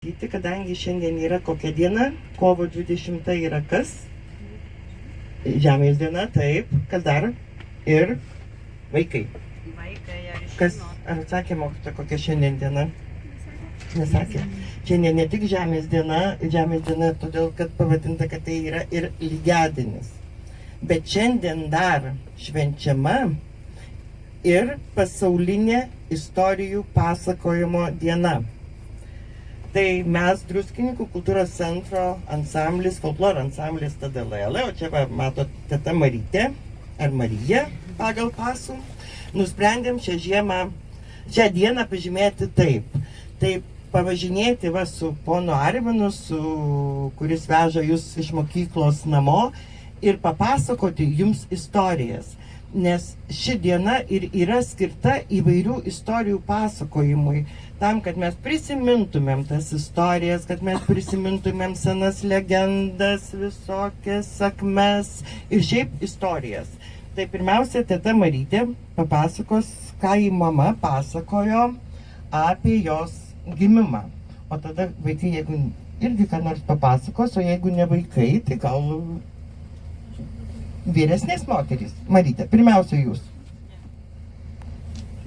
Kadangi šiandien yra kokia diena, kovo 20 yra kas? Žemės diena, taip. Kas dar? Ir vaikai. Vaikai ar Kas, žinot? ar atsakė mokytoja, kokia šiandien diena? Nesakė. Šiandien ne tik žemės diena, todėl kad pavadinta, kad tai yra ir lygiadienis. Bet šiandien dar švenčiama ir pasaulinė istorijų pasakojimo diena. Tai mes Druskininkų kultūros centro ansamblis, folkloro ansamblis TDLL, o čia va, matot teta Marytė, ar Marija pagal pasų, nusprendėm šią dieną pažymėti taip. Tai pavažinėti va su ponu Arminu, kuris veža jūs iš mokyklos namo ir papasakoti jums istorijas. Nes ši diena ir yra skirta įvairių istorijų pasakojimui, tam, kad mes prisimintumėm tas istorijas, kad mes prisimintumėm senas legendas, visokias sakmes ir šiaip istorijas. Tai pirmiausia, teta Marytė papasakos, ką į mama pasakojo apie jos gimimą. O tada vaikai, jeigu irgi ką nors papasakos, o jeigu ne vaikai, tai gal vyresnės moterys. Marytė, pirmiausia jūs.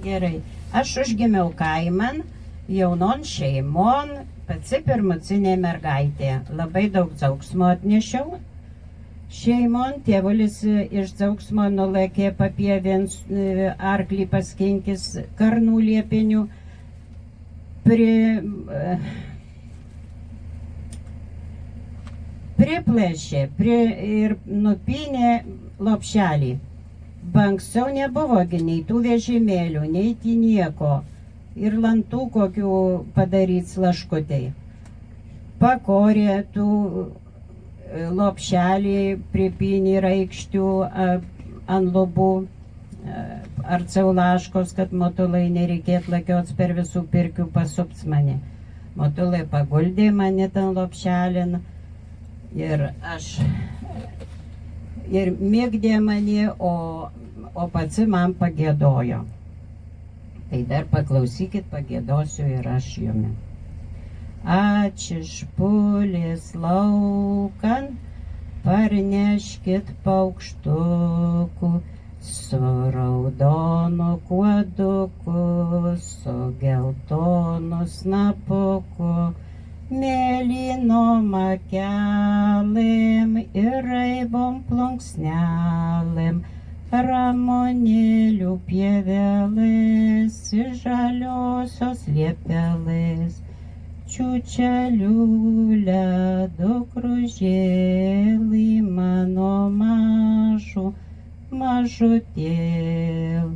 Gerai. Aš užgimiau kaiman, jaunon šeimon, pati pirmucinė mergaitė. Labai daug džiaugsmo atnešiau. Šeimon tėvulis iš džiaugsmo nulėkė papievien arklį paskinkis karnų liepinių. Priplėšė ir nupynė lopšelį. Anksčiau nebuvo nei tų vežimėlių, nei nieko. Ir lantų kokių padaryti laškutai. Pakorė tų lopšelį, pripynė raikščių ant lubų, ar ceulaškos, kad motulai nereikėtų lakiots per visų pirkių pasups mane. Motulai paguldė mane ten lopšelin. Ir mėgdė mane, o pats man pagėdojo. Tai dar paklausykit, pagėdosiu ir aš jumi. Ačišpulės laukan, parneškit paukštukų, su raudonu kuoduku, su geltonu snapuku, mėlynom akelėm ir raibom plunksnelėm, ramonėlių pievelės, žaliosios liepelės, čiučelių ledo kružėlį mano mažutėl.